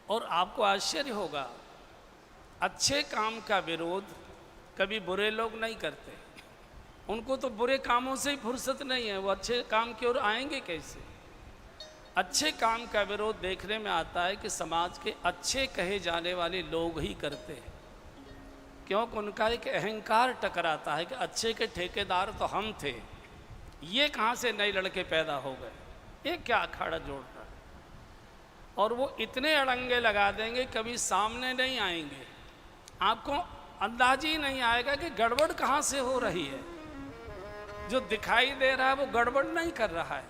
और आपको आश्चर्य होगा, अच्छे काम का विरोध कभी बुरे लोग नहीं करते। उनको तो बुरे कामों से ही फुर्सत नहीं है, वो अच्छे काम की ओर आएंगे कैसे। अच्छे काम का विरोध देखने में आता है कि समाज के अच्छे कहे जाने वाले लोग ही करते हैं, क्योंकि उनका एक अहंकार टकराता है कि अच्छे के ठेकेदार तो हम थे, ये कहाँ से नए लड़के पैदा हो गए, ये क्या अखाड़ा जोड़ रहा है। और वो इतने अड़ंगे लगा देंगे कभी सामने नहीं आएंगे, आपको अंदाज ही नहीं आएगा कि गड़बड़ कहाँ से हो रही है। जो दिखाई दे रहा है वो गड़बड़ नहीं कर रहा है,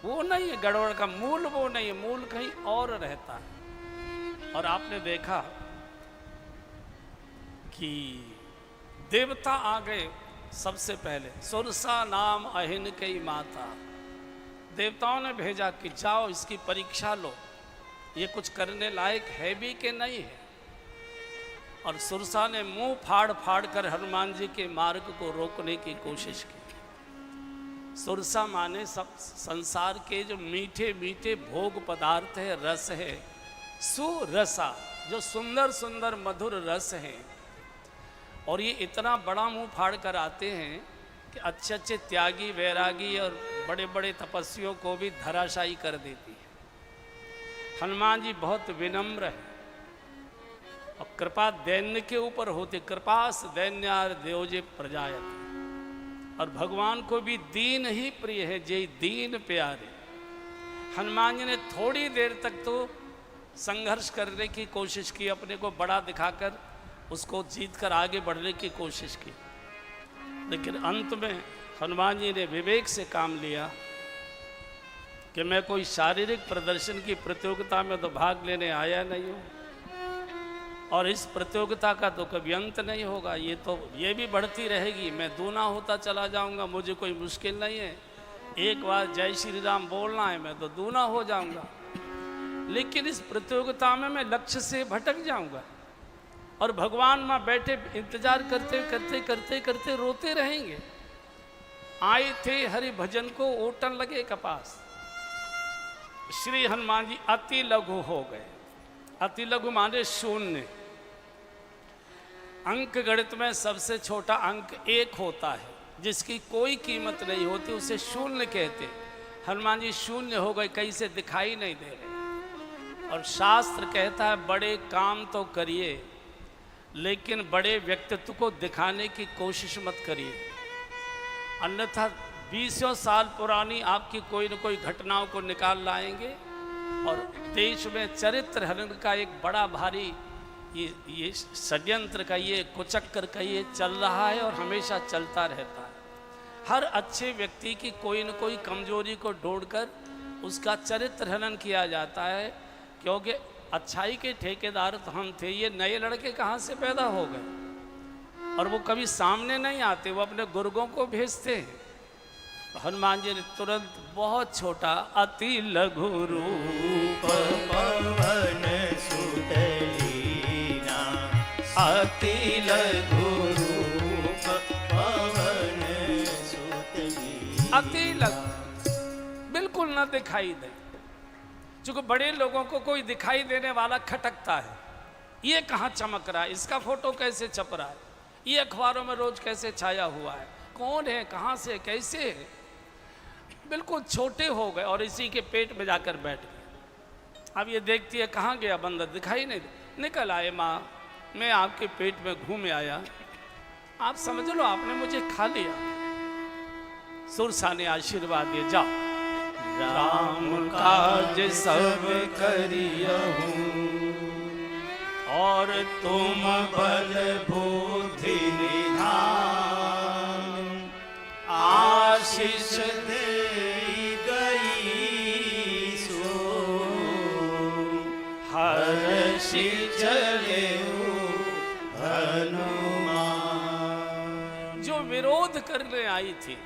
वो नहीं है गड़बड़ का मूल, वो नहीं है, मूल कहीं और रहता है। और आपने देखा कि देवता आ गए सबसे पहले, सुरसा नाम अहिन की माता। देवताओं ने भेजा कि जाओ इसकी परीक्षा लो, ये कुछ करने लायक है भी कि नहीं है। और सुरसा ने मुंह फाड़ फाड़ कर हनुमान जी के मार्ग को रोकने की कोशिश की। सुरसा माने सब संसार के जो मीठे मीठे भोग पदार्थ है, रस है, सुरसा, जो सुंदर सुंदर मधुर रस है। और ये इतना बड़ा मुंह फाड़ कर आते हैं कि अच्छे अच्छे त्यागी वैरागी और बड़े बड़े तपस्वियों को भी धराशायी कर देती है। हनुमान जी बहुत विनम्र है और कृपा दैन्य के ऊपर होते, कृपास दैन्यार देवजे प्रजायत। और भगवान को भी दीन ही प्रिय है, जय दीन प्यारे। हनुमान जी ने थोड़ी देर तक तो संघर्ष करने की कोशिश की, अपने को बड़ा दिखाकर उसको जीत कर आगे बढ़ने की कोशिश की, लेकिन अंत में हनुमान जी ने विवेक से काम लिया कि मैं कोई शारीरिक प्रदर्शन की प्रतियोगिता में तो भाग लेने आया नहीं हूँ, और इस प्रतियोगिता का तो कभी अंत नहीं होगा, ये भी बढ़ती रहेगी, मैं दूना होता चला जाऊंगा, मुझे कोई मुश्किल नहीं है। एक बार जय श्री राम बोलना है मैं तो दूना हो जाऊंगा, लेकिन इस प्रतियोगिता में मैं लक्ष्य से भटक जाऊंगा और भगवान माँ बैठे इंतजार करते करते करते करते रोते रहेंगे। आए थे हरि भजन को ओटन लगे कपास। श्री हनुमान जी अति लघु हो गए। अति लघु माने शून्य। अंक गणित में सबसे छोटा अंक 1 होता है, जिसकी कोई कीमत नहीं होती, उसे शून्य कहते। हनुमान जी शून्य हो गए, कहीं से दिखाई नहीं दे रहे। और शास्त्र कहता है बड़े काम तो करिए, लेकिन बड़े व्यक्तित्व को दिखाने की कोशिश मत करिए, अन्यथा 20 साल पुरानी आपकी कोई न कोई घटनाओं को निकाल लाएंगे। और देश में चरित्र हनन का एक बड़ा भारी ये षड्यंत्र का, ये कुचक्कर का ये चल रहा है और हमेशा चलता रहता है। हर अच्छे व्यक्ति की कोई न कोई कमजोरी को ढूंढकर उसका चरित्र हनन किया जाता है, क्योंकि अच्छाई के ठेकेदार तो हम थे, ये नए लड़के कहाँ से पैदा हो गए। और वो कभी सामने नहीं आते, वो अपने गुर्गों को भेजते हैं। हनुमान जी ने तुरंत बहुत छोटा अति लघु रूप पवन सुत लीना, अति लघु रूप पवन सुत लीना। अति लघु, बिल्कुल न दिखाई दे। चूंकि बड़े लोगों को कोई दिखाई देने वाला खटकता है, ये कहाँ चमक रहा है, इसका फोटो कैसे छप रहा है, ये अखबारों में रोज कैसे छाया हुआ है, कौन है, कहाँ से, कैसे है। बिल्कुल छोटे हो गए और इसी के पेट में जाकर बैठ गए। अब ये देखती है कहाँ गया बंदर, दिखाई नहीं दे। निकल आए माँ, मैं आपके पेट में घूम आया, आप समझ लो आपने मुझे खा लिया। सुरसा ने आशीर्वाद दिया, जाओ राम काज सब करियहूँ, और तुम बल बुद्धि निधान, आशीष दे गई सो, हर्षि चले हनुमान। जो विरोध करने आई थी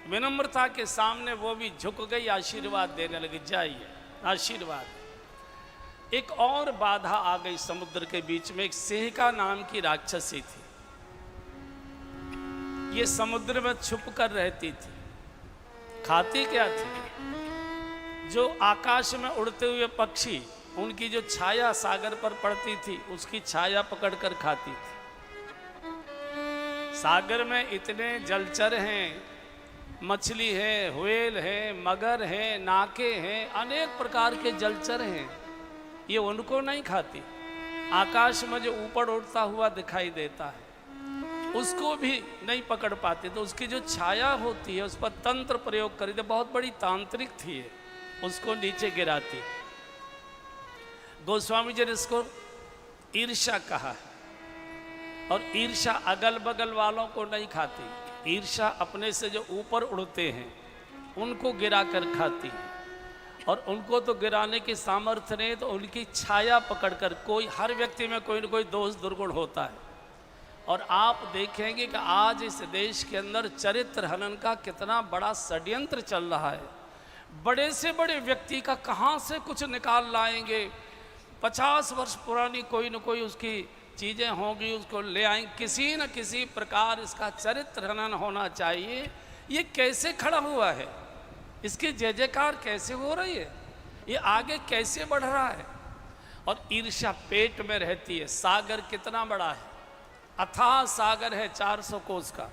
विनम्रता के सामने, वो भी झुक गई, आशीर्वाद देने लगी, जाइए आशीर्वाद। एक और बाधा आ गई समुद्र के बीच में। एक सेहिका नाम की राक्षसी थी, ये समुद्र में छुप कर रहती थी। खाती क्या थी? जो आकाश में उड़ते हुए पक्षी उनकी जो छाया सागर पर पड़ती थी उसकी छाया पकड़कर खाती थी। सागर में इतने जलचर हैं, मछली है, व्हेल है, मगर है, नाके हैं, अनेक प्रकार के जलचर हैं, ये उनको नहीं खाती। आकाश में जो ऊपर उड़ता हुआ दिखाई देता है उसको भी नहीं पकड़ पाते, तो उसकी जो छाया होती है उस पर तंत्र प्रयोग करी, तो बहुत बड़ी तांत्रिक थी है, उसको नीचे गिराती। गोस्वामी जी ने इसको ईर्ष्या कहा है, और ईर्ष्या अगल बगल वालों को नहीं खाती, ईर्ष्या अपने से जो ऊपर उड़ते हैं उनको गिरा कर खाती है, और उनको तो गिराने की सामर्थ्य नहीं, तो उनकी छाया पकड़कर कोई, हर व्यक्ति में कोई न कोई दोष दुर्गुण होता है। और आप देखेंगे कि आज इस देश के अंदर चरित्र हनन का कितना बड़ा षड्यंत्र चल रहा है। बड़े से बड़े व्यक्ति का कहाँ से कुछ निकाल लाएंगे, 50 वर्ष पुरानी कोई न कोई उसकी चीज़ें होंगी, उसको ले आएंगे, किसी न किसी प्रकार इसका चरित्र हनन होना चाहिए। ये कैसे खड़ा हुआ है, इसकी जय जयकार कैसे हो रही है, ये आगे कैसे बढ़ रहा है। और ईर्ष्या पेट में रहती है। सागर कितना बड़ा है, अथाह सागर है 400 कोस का,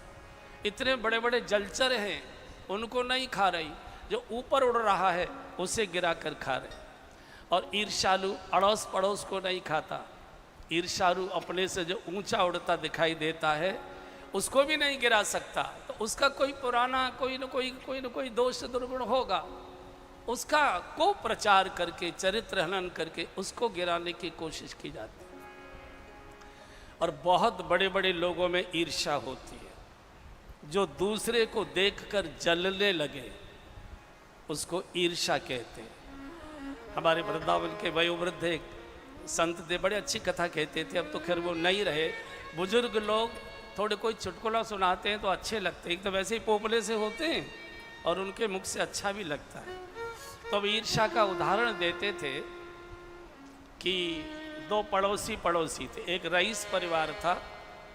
इतने बड़े बड़े जलचर हैं, उनको नहीं खा रही, जो ऊपर उड़ रहा है उसे गिरा कर खा रहे। और ईर्ष्यालु अड़ोस पड़ोस को नहीं खाता, ईर्ष्यालु अपने से जो ऊंचा उड़ता दिखाई देता है उसको भी नहीं गिरा सकता, तो उसका कोई पुराना कोई न कोई दोष दुर्गुण होगा, उसका को प्रचार करके चरित्र हनन करके उसको गिराने की कोशिश की जाती है। और बहुत बड़े बड़े लोगों में ईर्ष्या होती है, जो दूसरे को देखकर जलने लगे उसको ईर्ष्या कहते हैं। हमारे वृंदावन के वयोवृद्ध एक संत थे, बड़े अच्छी कथा कहते थे, अब तो खैर वो नहीं रहे। बुजुर्ग लोग थोड़े कोई चुटकुला सुनाते हैं तो अच्छे लगते हैं, एक तो वैसे ही पोपले से होते हैं और उनके मुख से अच्छा भी लगता है। तो अब ईर्ष्या का उदाहरण देते थे कि दो पड़ोसी थे, एक रईस परिवार था,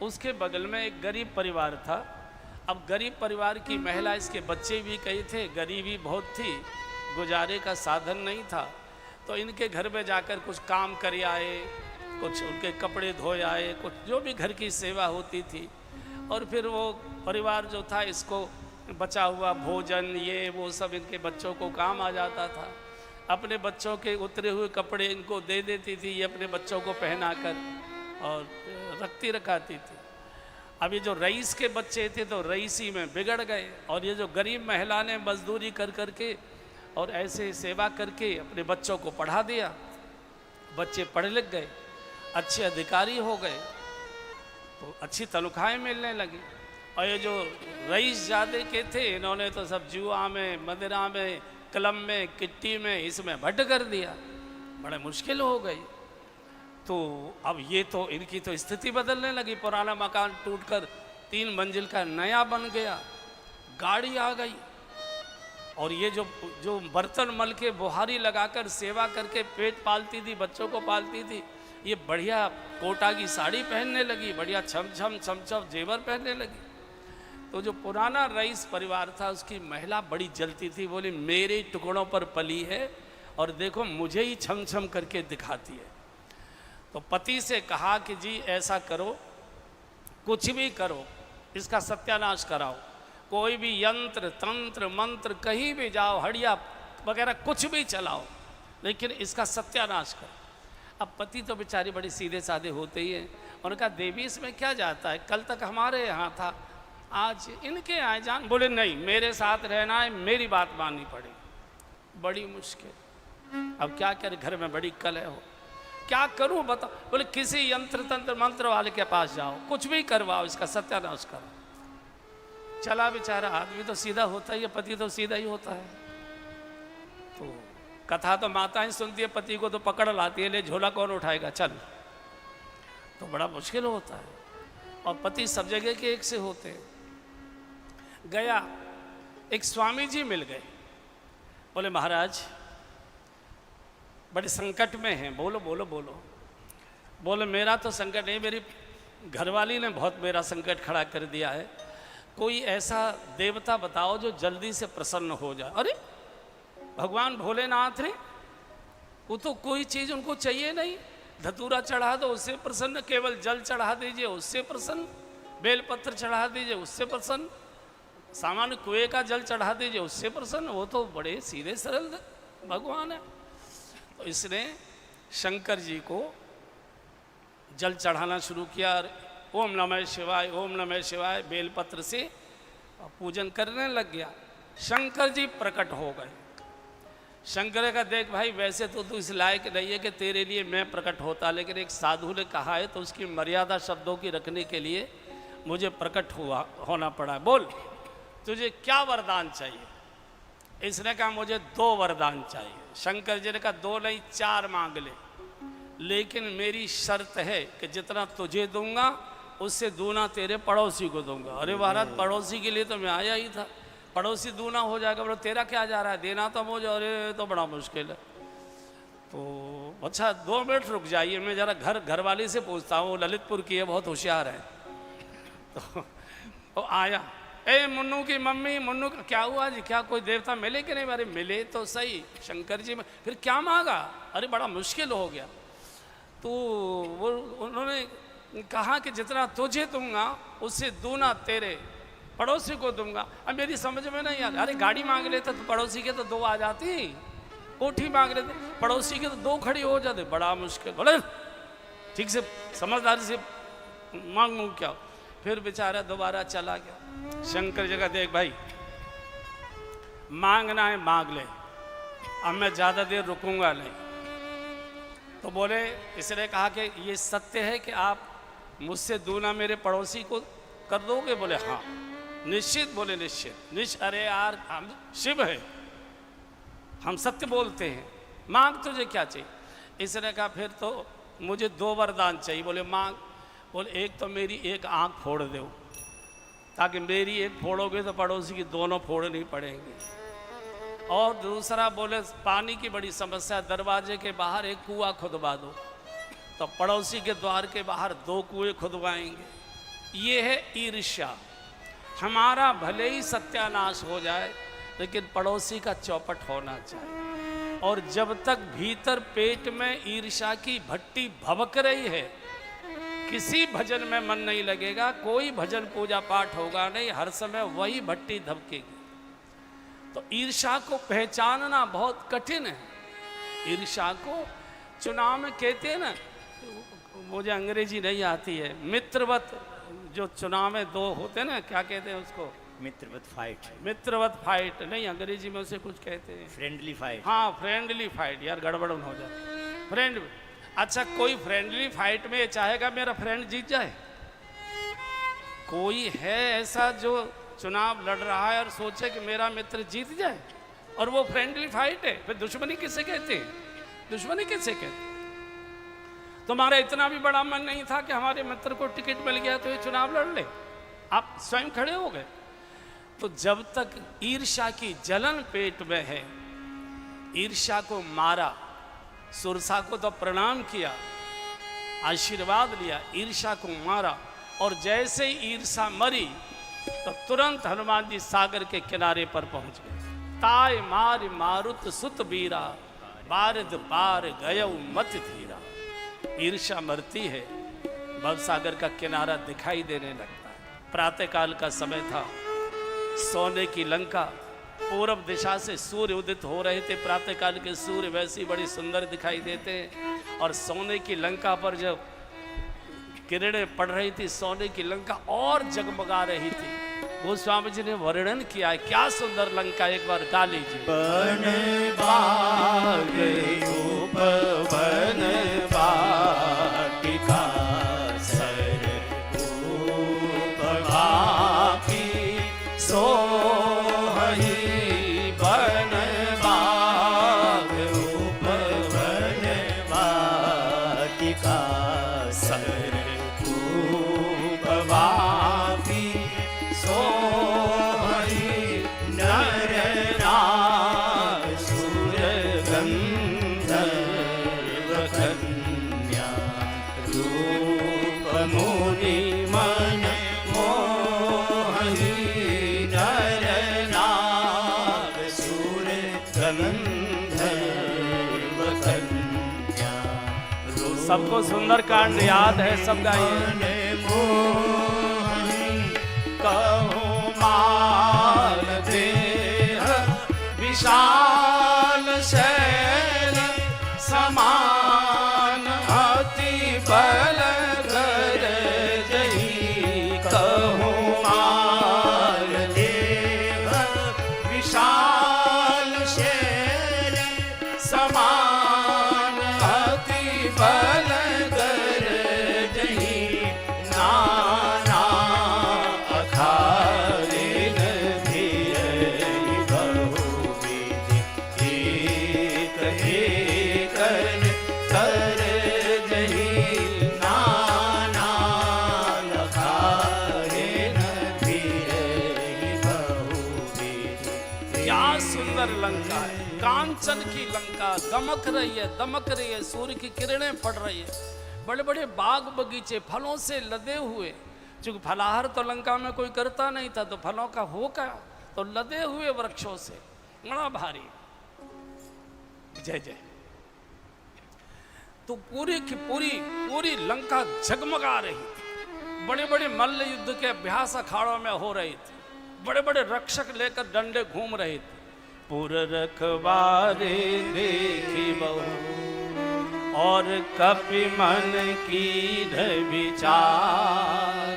उसके बगल में एक गरीब परिवार था। अब गरीब परिवार की महिला, इसके बच्चे भी कई थे, गरीबी बहुत थी, गुजारे का साधन नहीं था, तो इनके घर में जाकर कुछ काम कर आए, कुछ उनके कपड़े धोए आए, कुछ जो भी घर की सेवा होती थी। और फिर वो परिवार जो था इसको बचा हुआ भोजन ये वो सब इनके बच्चों को काम आ जाता था। अपने बच्चों के उतरे हुए कपड़े इनको दे देती थी, ये अपने बच्चों को पहनाकर और रखती रखाती थी। अब ये जो रईस के बच्चे थे तो रईसी में बिगड़ गए, और ये जो गरीब महिला ने मजदूरी कर करके और ऐसे सेवा करके अपने बच्चों को पढ़ा दिया, बच्चे पढ़ लिख गए, अच्छे अधिकारी हो गए, तो अच्छी तनख्वाहें मिलने लगी। और ये जो रईस ज़्यादा के थे इन्होंने तो सब जुआ में, मदिरा में, क्लब में, किट्टी में, इसमें भट्ट कर दिया, बड़े मुश्किल हो गई। तो अब ये तो इनकी तो स्थिति बदलने लगी, पुराना मकान टूटकर 3 मंजिल का नया बन गया, गाड़ी आ गई, और ये जो बर्तन मल के बुहारी लगाकर सेवा करके पेट पालती थी, बच्चों को पालती थी, ये बढ़िया कोटा की साड़ी पहनने लगी, बढ़िया छम छम जेवर पहनने लगी। तो जो पुराना रईस परिवार था उसकी महिला बड़ी जलती थी, बोली मेरे टुकड़ों पर पली है और देखो मुझे ही छम छम करके दिखाती है। तो पति से कहा कि जी ऐसा करो, कुछ भी करो, इसका सत्यानाश कराओ, कोई भी यंत्र तंत्र मंत्र कहीं भी जाओ, हड़िया वगैरह कुछ भी चलाओ, लेकिन इसका सत्यानाश करो। अब पति तो बेचारे बड़े सीधे साधे होते ही हैं, उन्होंने कहा देवी इसमें क्या जाता है, कल तक हमारे यहाँ था, आज इनके यहाँ जान। बोले नहीं, मेरे साथ रहना है, मेरी बात माननी पड़ेगी। बड़ी मुश्किल, अब क्या करे, घर में बड़ी कलह हो, क्या करूं बताओ। बोले किसी यंत्र तंत्र मंत्र वाले के पास जाओ, कुछ भी करवाओ, इसका सत्यानाश करो। चला बेचारा, आदमी तो सीधा होता ही है, पति तो सीधा ही होता है। तो कथा तो माता ही सुनती है, पति को तो पकड़ लाती है, ले झोला कौन उठाएगा, चल। तो बड़ा मुश्किल होता है, और पति सब जगह के एक से होते हैं। गया, एक स्वामी जी मिल गए, बोले महाराज बड़े संकट में हैं। बोलो बोलो बोलो। बोले मेरा तो संकट नहीं, मेरी घरवाली ने बहुत मेरा संकट खड़ा कर दिया है, कोई ऐसा देवता बताओ जो जल्दी से प्रसन्न हो जाए। अरे भगवान भोलेनाथ ने वो तो कोई चीज़ उनको चाहिए नहीं। धतूरा चढ़ा दो उससे प्रसन्न, केवल जल चढ़ा दीजिए उससे प्रसन्न, बेलपत्र चढ़ा दीजिए उससे प्रसन्न, सामान्य कुएं का जल चढ़ा दीजिए उससे प्रसन्न। वो तो बड़े सीधे सरल भगवान है। तो इसने शंकर जी को जल चढ़ाना शुरू किया। ओम नमः शिवाय, ओम नमः शिवाय बेलपत्र से पूजन करने लग गया। शंकर जी प्रकट हो गए। शंकर का देख भाई, वैसे तो तू इस लायक नहीं है कि तेरे लिए मैं प्रकट होता, लेकिन एक साधु ने कहा है तो उसकी मर्यादा शब्दों की रखने के लिए मुझे प्रकट होना पड़ा। बोल तुझे क्या वरदान चाहिए? इसने कहा मुझे 2 वरदान चाहिए। शंकर जी ने कहा 2 नहीं 4 मांग ले, लेकिन मेरी शर्त है कि जितना तुझे दूंगा उससे दूना तेरे पड़ोसी को दूंगा। अरे महाराज, पड़ोसी के लिए तो मैं आया ही था, पड़ोसी दूना हो जाएगा, बोलो तेरा क्या जा रहा है, देना तो मुझे। अरे तो बड़ा मुश्किल है। तो अच्छा 2 मिनट रुक जाइए, मैं जरा घर वाली से पूछता हूँ, ललितपुर की है, बहुत होशियार है। तो आया, ए मुन्नू की मम्मी, मुन्नू क्या हुआ जी, क्या कोई देवता मिले कि नहीं? अरे मिले तो सही शंकर जी में, फिर क्या मांगा? अरे बड़ा मुश्किल हो गया। तो वो उन्होंने कहा कि जितना तुझे दूंगा उससे दूना तेरे पड़ोसी को दूंगा। अब मेरी समझ में नहीं यार, अरे गाड़ी मांग लेते तो पड़ोसी के तो 2 आ जाती, कोठी मांग लेते पड़ोसी के तो 2 खड़ी हो जाते, बड़ा मुश्किल। बोले ठीक से समझदारी से मांगू क्या? फिर बेचारा दोबारा चला गया। शंकर जी का देख भाई, मांगना है मांग ले, अब मैं ज़्यादा देर रुकूंगा नहीं। तो बोले, इसने कहा कि ये सत्य है कि आप मुझसे दूना मेरे पड़ोसी को कर दोगे? बोले हाँ निश्चित। बोले निश्चित। अरे यार हम शिव है, हम सत्य बोलते हैं, मांग तुझे क्या चाहिए? इसने कहा फिर तो मुझे 2 वरदान चाहिए। बोले मांग। बोले एक तो मेरी एक आंख फोड़ दो, ताकि मेरी एक फोड़ोगे तो पड़ोसी की दोनों फोड़नी पड़ेंगी। और दूसरा बोले पानी की बड़ी समस्या, दरवाजे के बाहर एक कुआं खुदवा दो, तो पड़ोसी के द्वार के बाहर 2 कुएं खुदवाएंगे। ये है ईर्ष्या। हमारा भले ही सत्यानाश हो जाए, लेकिन पड़ोसी का चौपट होना चाहिए। और जब तक भीतर पेट में ईर्ष्या की भट्टी भभक रही है, किसी भजन में मन नहीं लगेगा, कोई भजन पूजा पाठ होगा नहीं, हर समय वही भट्टी धबकेगी। तो ईर्ष्या को पहचानना बहुत कठिन है। ईर्ष्या को चुनाव में कहते हैं ना, मुझे अंग्रेजी नहीं आती है, मित्रवत, जो चुनाव में 2 होते हैं ना, क्या कहते हैं उसको? मित्रवत फाइट। मित्रवत फाइट नहीं, अंग्रेजी में उसे कुछ कहते हैं, फ्रेंडली फाइट। हाँ फ्रेंडली फाइट। यार गड़बड़ हो जाए। फ्रेंड, अच्छा कोई फ्रेंडली फाइट में चाहेगा मेरा फ्रेंड जीत जाए? कोई है ऐसा जो चुनाव लड़ रहा है और सोचे कि मेरा मित्र जीत जाए? और वो फ्रेंडली फाइट है। फिर दुश्मनी किसे कहते हैं? दुश्मनी किसे कहते हैं? तुम्हारा इतना भी बड़ा मन नहीं था कि हमारे मित्र को टिकट मिल गया तो ये चुनाव लड़ ले? आप स्वयं खड़े हो गए। तो जब तक ईर्ष्या की जलन पेट में है, ईर्ष्या को मारा, सुरसा को तो प्रणाम किया, आशीर्वाद लिया, ईर्ष्या को मारा, और जैसे ही ईर्ष्या मरी तो तुरंत हनुमान जी सागर के किनारे पर पहुंच गए। ताय मार मारुत सुत बीरा, बारद पार गयौ मत धीरा। ईर्ष्या मरती है, भवसागर का किनारा दिखाई देने लगता है। प्रातःकाल का समय था, सोने की लंका, पूर्व दिशा से सूर्य उदित हो रहे थे। प्रातःकाल के सूर्य वैसी बड़ी सुंदर दिखाई देते हैं, और सोने की लंका पर जब किरणें पड़ रही थी, सोने की लंका और जगमगा रही थी। गोस्वामी जी ने वर्णन किया है, क्या सुंदर लंका, एक बार गा लीजिए। वन बाग उपवन वाटिका सर उपवापी सोहई वन बाग उपवन वाटिका सर उपवापी सोहई नर नार सुर गंधर्व कन्या रूप मुनि मन मोहनी नर नार सुर गंधर्व कन्या सबको सुंदर कांड याद है, सब गाइए। मोहन कहो माल देह विशाल शैल समान अति बल कर जही कहो माल देह विशाल शैल समान अति बल कर जही नाना अखारे धीरहि बहुविधि एक एकन कर जही नाना अखारे धीरहि बहुविधि। क्या सुंदर लंका है, कांचन की लंका, दमक रही है, दमक रही है, सूर्य की किरणें पड़ रही है, बड़े बड़े बाग बगीचे फलों से लदे हुए। चूंकि फलाहार तो लंका में कोई करता नहीं था, तो फलों का हो क्या, तो लदे हुए वृक्षों से बड़ा भारी। जय जय। तो पूरी की पूरी लंका जगमगा रही थी। बड़े बड़े मल्ल युद्ध के अभ्यास अखाड़ों में हो रही थी, बड़े बड़े रक्षक लेकर डंडे घूम रहे थे। पुर रखवारे देखी बहु और कपि मन की विचार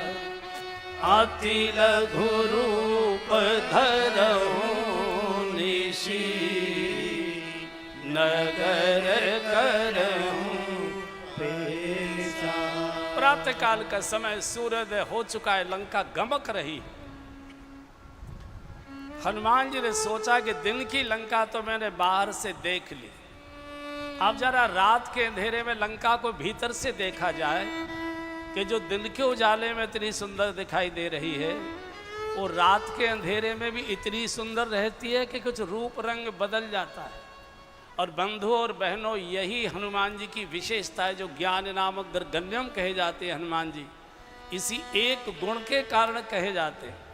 अति लघु रूप धरहु निशि नगर करहु पेशा। प्रातः काल का समय, सूर्योदय हो चुका है, लंका गमक रही है। हनुमान जी ने सोचा कि दिन की लंका तो मैंने बाहर से देख ली, अब जरा रात के अंधेरे में लंका को भीतर से देखा जाए कि जो दिन के उजाले में इतनी सुंदर दिखाई दे रही है, वो रात के अंधेरे में भी इतनी सुंदर रहती है कि कुछ रूप रंग बदल जाता है। और बंधुओं और बहनों, यही हनुमान जी की विशेषता है, जो ज्ञान नामक गर्गण्यम कहे जाते हैं हनुमान जी, इसी एक गुण के कारण कहे जाते हैं।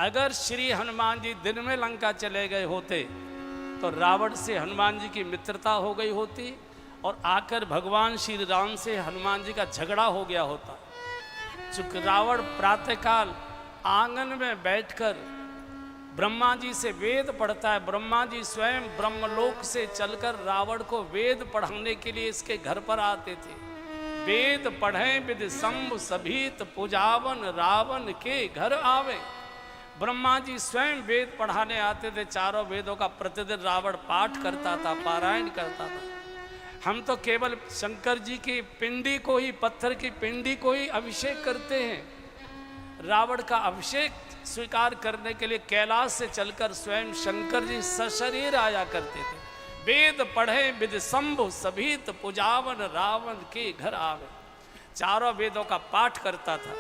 अगर श्री हनुमान जी दिन में लंका चले गए होते तो रावण से हनुमान जी की मित्रता हो गई होती और आकर भगवान श्री राम से हनुमान जी का झगड़ा हो गया होता। चूंकि रावण प्रातःकाल आंगन में बैठकर ब्रह्मा जी से वेद पढ़ता है, ब्रह्मा जी स्वयं ब्रह्मलोक से चलकर रावण को वेद पढ़ाने के लिए इसके घर पर आते थे। वेद पढ़ें विद शंभ सभीत पुजावन रावण के घर आवे। ब्रह्मा जी स्वयं वेद पढ़ाने आते थे, चारों वेदों का प्रतिदिन रावण पाठ करता था, पारायण करता था। हम तो केवल शंकर जी की पिंडी को ही, पत्थर की पिंडी को ही अभिषेक करते हैं। रावण का अभिषेक स्वीकार करने के लिए कैलाश से चलकर स्वयं शंकर जी सशरीर आया करते थे। वेद पढ़े विद शंभु सभीत पुजावन रावण के घर आवे। चारों वेदों का पाठ करता था,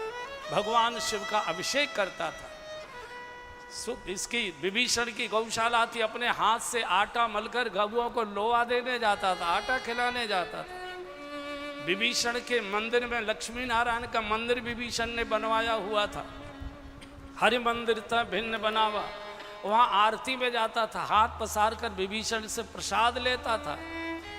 भगवान शिव का अभिषेक करता था। इसकी विभीषण की गौशाला थी, अपने हाथ से आटा मलकर गौओं को लोआ देने जाता था, आटा खिलाने जाता था। विभीषण के मंदिर में लक्ष्मी नारायण का मंदिर विभीषण ने बनवाया हुआ था। हरि मंदिर था भिन्न बनावा, वहाँ आरती में जाता था, हाथ पसार कर विभीषण से प्रसाद लेता था।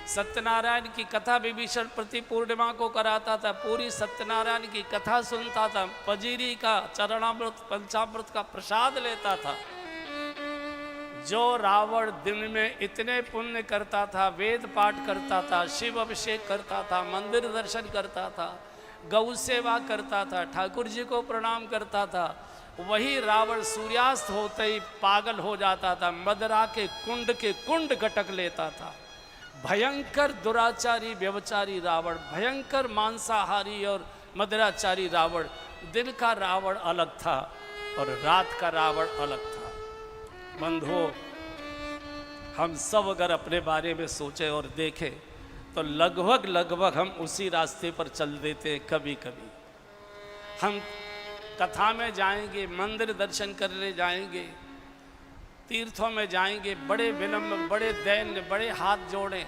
सत्यनारायण की कथा विभीषण प्रति पूर्णिमा को कराता था, पूरी सत्यनारायण की कथा सुनता था, पजीरी का चरणामृत पंचामृत का प्रसाद लेता था। जो रावण दिन में इतने पुण्य करता था, वेद पाठ करता था, शिव अभिषेक करता था, मंदिर दर्शन करता था, गौ सेवा करता था, ठाकुर जी को प्रणाम करता था, वही रावण सूर्यास्त होते ही पागल हो जाता था, मदरा के कुंड गटक लेता था। भयंकर दुराचारी व्यभिचारी रावण, भयंकर मांसाहारी और मदिराचारी रावण। दिन का रावण अलग था और रात का रावण अलग था। बंधुओं, हम सब अगर अपने बारे में सोचें और देखें तो लगभग हम उसी रास्ते पर चल देते हैं। कभी कभी हम कथा में जाएंगे, मंदिर दर्शन करने जाएंगे, तीर्थों में जाएंगे, बड़े विनम्र, बड़े दैन्य, बड़े हाथ जोड़े,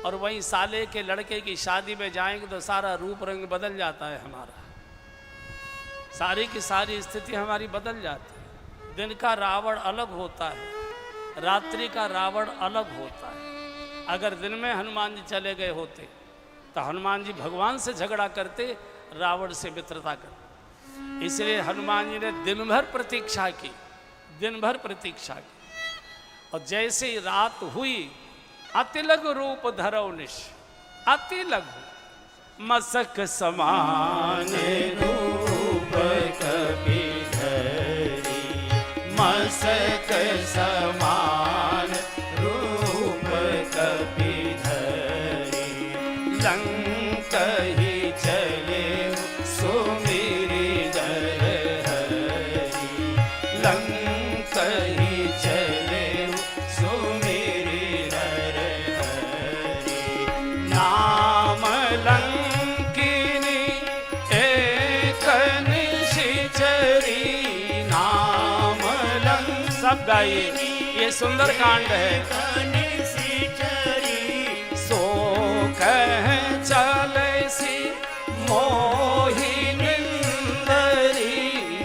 और वहीं साले के लड़के की शादी में जाएंगे तो सारा रूप रंग बदल जाता है हमारा, सारी की सारी स्थिति हमारी बदल जाती है। दिन का रावण अलग होता है, रात्रि का रावण अलग होता है। अगर दिन में हनुमान जी चले गए होते तो हनुमान जी भगवान से झगड़ा करते, रावण से मित्रता करते। इसलिए हनुमान जी ने दिन भर प्रतीक्षा की, दिन भर प्रतीक्षा की। और जैसे ही रात हुई, अति लघु रूप धरौ निश, अति लघु मसक समान रूप कपि धरि, मसक समान रूप कपि धरि, लंकहि चले सुमिरि नर हरि, लंकहि चले सुमिरि नर हरि, नाम लंकिनी एक निशिचरी, नाम लंक। सब गाइए, ये सुंदर कांड है। निशिचरी, सो कह चले सी मोहि निंदरी,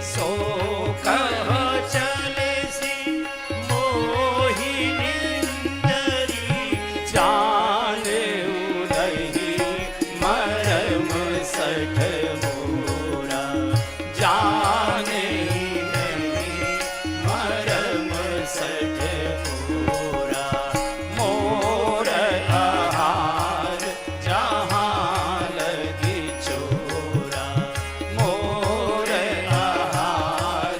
सो कह चले सी मोहि निंदरी, जाने उदही मरम सठ मोरा जाने नहीं मरम सठ मोरा, मोर आहार जहाँ लगी चोरा, मोर आहार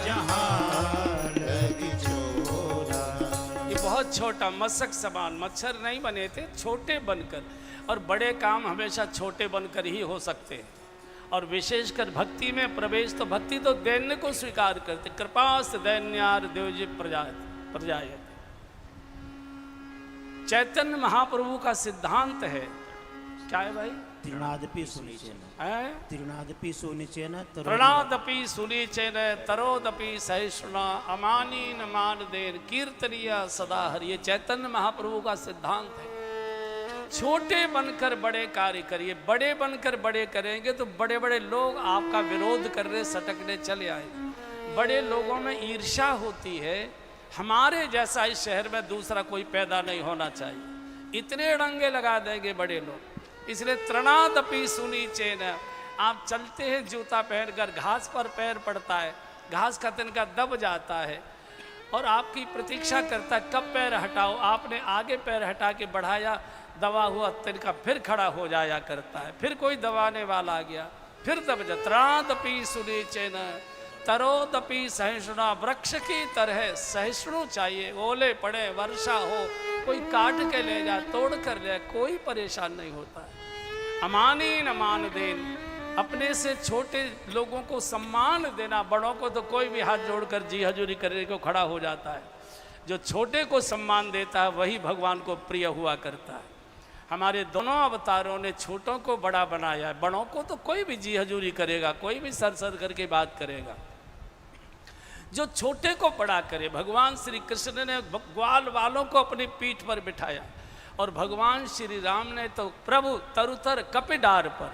जहाँ लगी चोरा। ये बहुत छोटा मशक समान, मच्छर नहीं बने थे, छोटे बनकर। और बड़े काम हमेशा छोटे बनकर ही हो सकते हैं। और विशेषकर भक्ति में प्रवेश, तो भक्ति तो दैन्य को स्वीकार करते, कृपास दैन्यार देवजी प्रजाय। चैतन्य महाप्रभु का सिद्धांत है, क्या है भाई? तृणादपि सुनिचेन, है? तृणादपि सुनिचेन, प्रणादपि सुनीचेन तरोदपि सहिष्णुना, अमानीन मानदेन कीर्तनीय सदा हरि। ये चैतन्य महाप्रभु का सिद्धांत है। छोटे बनकर बड़े कार्य करिए, बड़े बनकर बड़े करेंगे तो बड़े बड़े लोग आपका विरोध करने सटकने चले आएंगे। बड़े लोगों में ईर्ष्या होती है, हमारे जैसा इस शहर में दूसरा कोई पैदा नहीं होना चाहिए, इतने डंगे लगा देंगे बड़े लोग। इसलिए तृणादपि सुनीचेन, आप चलते हैं जूता पहनकर, घास पर पैर पड़ता है, घास का तिनका दब जाता है और आपकी प्रतीक्षा करता है कब पैर हटाओ। आपने आगे पैर हटा के बढ़ाया, दबा हुआ तिनका फिर खड़ा हो जाया करता है, फिर कोई दबाने वाला आ गया, फिर दब जा। तृणादपि सुनीचेन तरोदपि सहिष्णुना, वृक्ष की तरह सहिष्णु चाहिए। ओले पड़े, वर्षा हो, कोई काट के ले जाए, तोड़ कर ले, कोई परेशान नहीं होता है। अमानीन मानदेन, अपने से छोटे लोगों को सम्मान देना। बड़ों को तो कोई भी हाथ जोड़कर जी हजूरी करने को खड़ा हो जाता है, जो छोटे को सम्मान देता है वही भगवान को प्रिय हुआ करता है। हमारे दोनों अवतारों ने छोटों को बड़ा बनाया है, बड़ों को तो कोई भी जी हजूरी करेगा, कोई भी सर सर करके बात करेगा। जो छोटे को बड़ा करे, भगवान श्री कृष्ण ने ग्वाल वालों को अपनी पीठ पर बिठाया और भगवान श्री राम ने तो प्रभु तरुतर कपिडार पर।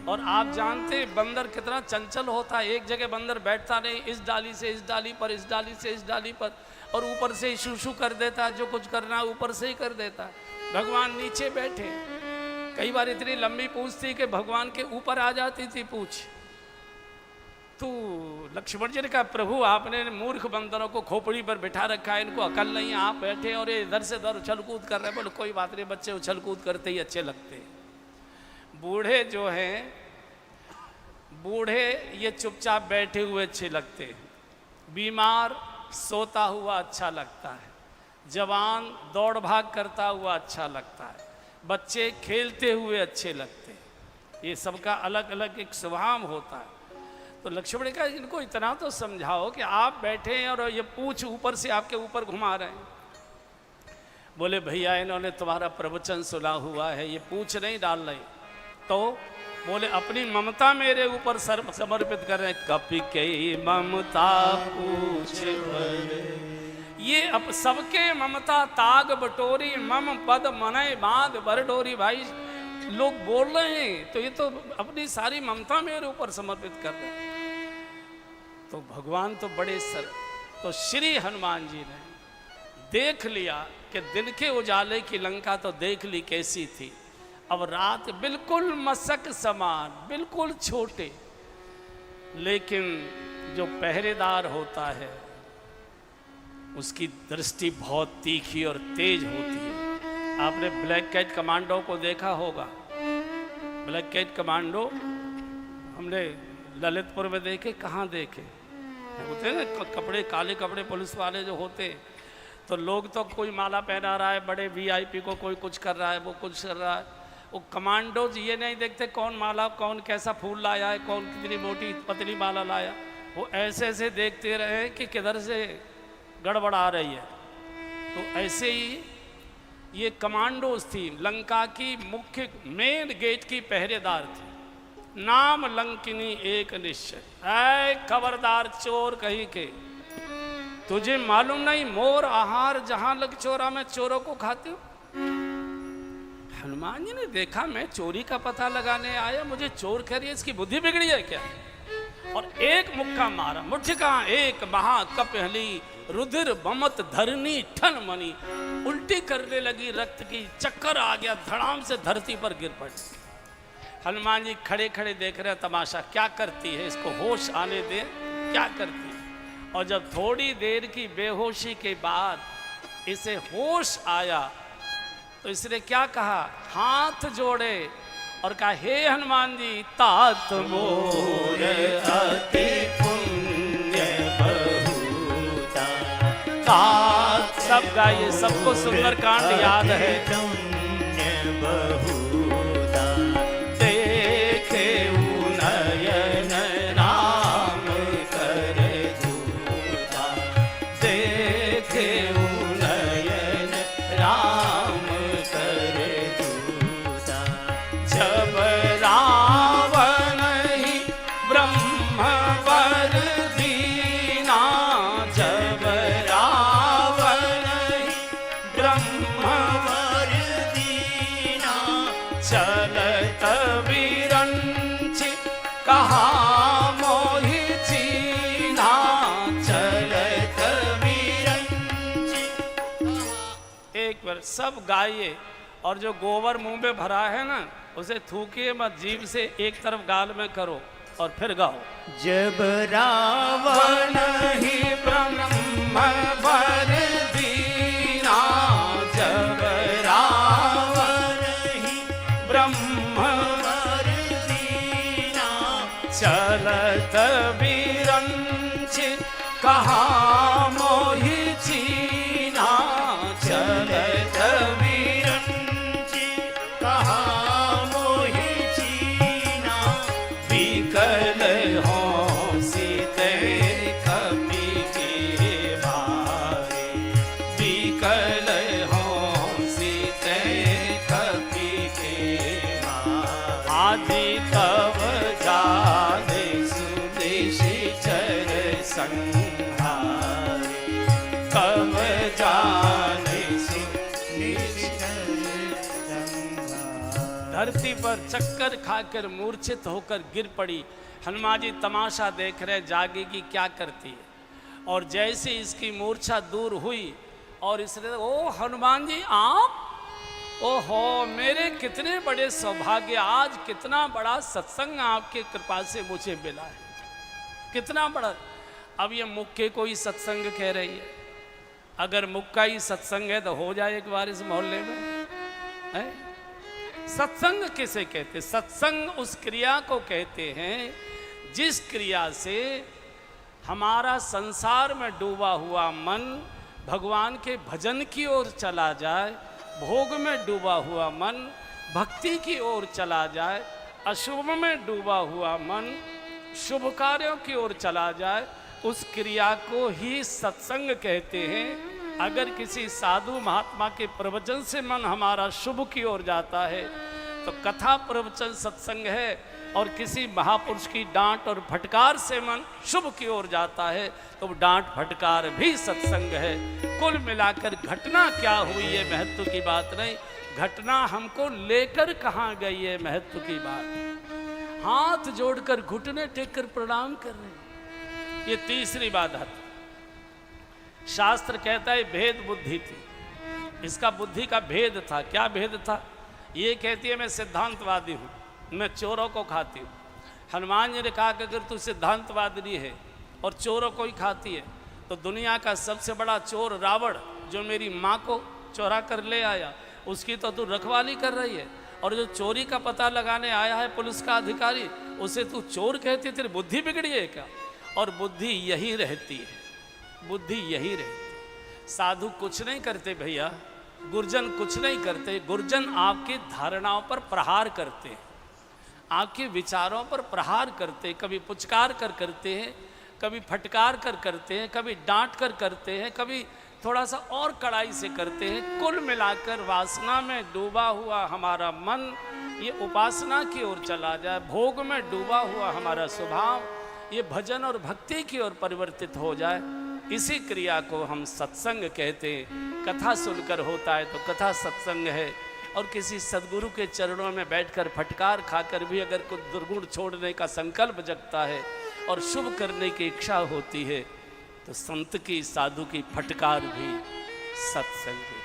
और आप जानते हैं बंदर कितना चंचल होता है, एक जगह बंदर बैठता नहीं, इस डाली से इस डाली पर, इस डाली से इस डाली पर, और ऊपर से ही शू कर देता है, जो कुछ करना है ऊपर से ही कर देता है। भगवान नीचे बैठे, कई बार इतनी लंबी पूंछ थी कि भगवान के ऊपर आ जाती थी पूंछ। तो लक्ष्मण जी ने कहा प्रभु आपने मूर्ख बंदरों को खोपड़ी पर बिठा रखा है, इनको अकल नहीं है, आप बैठे और ये इधर से उधर उछल कूद कर रहे हैं। बोले कोई बात नहीं, बच्चे उछल कूद करते ही अच्छे लगते हैं। बूढ़े जो हैं, बूढ़े ये चुपचाप बैठे हुए अच्छे लगते हैं, बीमार सोता हुआ अच्छा लगता है, जवान दौड़ भाग करता हुआ अच्छा लगता है, बच्चे खेलते हुए अच्छे लगते हैं। ये सबका अलग अलग एक स्वभाव होता है। तो लक्ष्मण ने कहा इनको इतना तो समझाओ कि आप बैठे हैं और ये पूंछ ऊपर से आपके ऊपर घुमा रहे हैं। बोले भैया इन्होंने तुम्हारा प्रवचन सुना हुआ है, ये पूंछ नहीं डाल रहे। तो बोले अपनी ममता मेरे ऊपर समर्पित कर रहे हैं। कपि के ममता पूछ पर, ये अब सबके ममता ताग बटोरी, मम पद मनय बांध बरडोरी। भाई लोग बोल रहे हैं तो ये तो अपनी सारी ममता मेरे ऊपर समर्पित कर रहे हैं। तो भगवान तो बड़े सर, तो श्री हनुमान जी ने देख लिया कि दिन के उजाले की लंका तो देख ली कैसी थी, अब रात बिल्कुल मशक समान, बिल्कुल छोटे, लेकिन जो पहरेदार होता है उसकी दृष्टि बहुत तीखी और तेज होती है। आपने ब्लैक कैट कमांडो को देखा होगा। ब्लैक कैट कमांडो हमने ललितपुर में देखे, कहाँ देखे होते हैं ना कपड़े, काले कपड़े पुलिस वाले जो होते, तो लोग तो कोई माला पहना रहा है, बड़े वीआईपी को कोई कुछ कर रहा है, वो कुछ कर रहा है, वो कमांडोज ये नहीं देखते कौन माला, कौन कैसा फूल लाया है, कौन कितनी मोटी पतली माला लाया, वो ऐसे ऐसे देखते रहे कि किधर से गड़बड़ आ रही है। तो ऐसे ही ये कमांडोज थी, लंका की मुख्य मेन गेट की पहरेदार थी। नाम लंकिनी एक निश्चय, ऐ खबरदार चोर कहीं के, तुझे मालूम नहीं मोर आहार जहां लग चोरा में चोरों को खाते हो। हनुमान जी ने देखा मैं चोरी का पता लगाने आया, मुझे चोर कह रही है, इसकी बुद्धि बिगड़ी है क्या? और एक मुक्का मारा, मुठ्ठिका एक महाकपहली, रुधिर बमत धरनी ठन मनी, उल्टी करने लगी, रक्त की चक्कर आ गया, धड़ाम से धरती पर गिर पड़ी। हनुमान जी खड़े खड़े देख रहे हैं तमाशा, क्या करती है, इसको होश आने दे, क्या करती है। और जब थोड़ी देर की बेहोशी के बाद इसे होश आया तो इसने क्या कहा, हाथ जोड़े और कहा, हे हनुमान जी तात मोर अति पुण्य बहुता, तात। सब गाइए, सबको सुंदरकांड याद है। पुण्य बहुता, देखे नयन राम कर दूता, देखे नयन राम कर दूता, जब रावण ही ब्रह्म वर दीना, जब रावण ही ब्रह्म वर दीना, चलत विरंच कहा मोहि चीना, चलत विरंच। एक बार सब गाइए, और जो गोबर मुंह में भरा है ना उसे थूकिए मत, जीभ से एक तरफ गाल में करो और फिर गाओ। जब रावण ही ब्रह्म वर दीना, जब रावण ही ब्रह्म वर दीना, चलत विरंच कहा मोहि चीना, चलत विरंच कहा मोहि चीना, विकल हो सीते कपि के भारे, विकल हो सीते कपि के भारे, आदि तव जाने सुदेशी चर संहारे, तव जाने सुदेशी चर संहारे। धरती पर चक्कर खाकर मूर्छित होकर गिर पड़ी। हनुमान जी तमाशा देख रहे, जागेगी क्या करती है। और जैसे इसकी मूर्छा दूर हुई और इसने, ओ हनुमान जी आप, ओहो मेरे कितने बड़े सौभाग्य, आज कितना बड़ा सत्संग आपके कृपा से मुझे मिला है, कितना बड़ा। अब ये मुक्के को ही सत्संग कह रही है, अगर मुक्का ही सत्संग है तो हो जाए एक बार इस मोहल्ले में है? सत्संग किसे कहते? सत्संग उस क्रिया को कहते हैं जिस क्रिया से हमारा संसार में डूबा हुआ मन भगवान के भजन की ओर चला जाए, भोग में डूबा हुआ मन भक्ति की ओर चला जाए, अशुभ में डूबा हुआ मन शुभ कार्यों की ओर चला जाए, उस क्रिया को ही सत्संग कहते हैं। अगर किसी साधु महात्मा के प्रवचन से मन हमारा शुभ की ओर जाता है तो कथा प्रवचन सत्संग है, और किसी महापुरुष की डांट और फटकार से मन शुभ की ओर जाता है तो डांट फटकार भी सत्संग है। कुल मिलाकर घटना क्या हुई है महत्व की बात नहीं, घटना हमको लेकर कहाँ गई है महत्व की बात। हाथ जोड़कर घुटने टेक कर प्रणाम कर रहे हैं, ये तीसरी बात है। शास्त्र कहता है भेद बुद्धि थी, इसका बुद्धि का भेद था। क्या भेद था? ये कहती है मैं सिद्धांतवादी हूँ, मैं चोरों को खाती हूँ। हनुमान जी ने कहा कि अगर तू सिद्धांतवादी है और चोरों को ही खाती है तो दुनिया का सबसे बड़ा चोर रावण, जो मेरी माँ को चोरा कर ले आया, उसकी तो तू रखवाली कर रही है। और जो चोरी का पता लगाने आया है पुलिस का अधिकारी, उसे तू चोर कहती है? तेरी बुद्धि बिगड़ी है क्या? और बुद्धि यही रहती है, बुद्धि यही रहती है। साधु कुछ नहीं करते भैया, गुरजन कुछ नहीं करते। गुरजन आपकी धारणाओं पर प्रहार करते हैं, आपके विचारों पर प्रहार करते हैं। कभी पुचकार कर करते हैं, कभी फटकार कर करते हैं, कभी डांट कर करते हैं, कभी थोड़ा सा और कड़ाई से करते हैं। कुल मिलाकर वासना में डूबा हुआ हमारा मन ये उपासना की ओर चला जाए, भोग में डूबा हुआ हमारा स्वभाव ये भजन और भक्ति की ओर परिवर्तित हो जाए, इसी क्रिया को हम सत्संग कहते हैं। कथा सुनकर होता है तो कथा सत्संग है। और किसी सदगुरु के चरणों में बैठकर फटकार खाकर भी अगर कुछ दुर्गुण छोड़ने का संकल्प जगता है और शुभ करने की इच्छा होती है तो संत की, साधु की फटकार भी सत्संग है।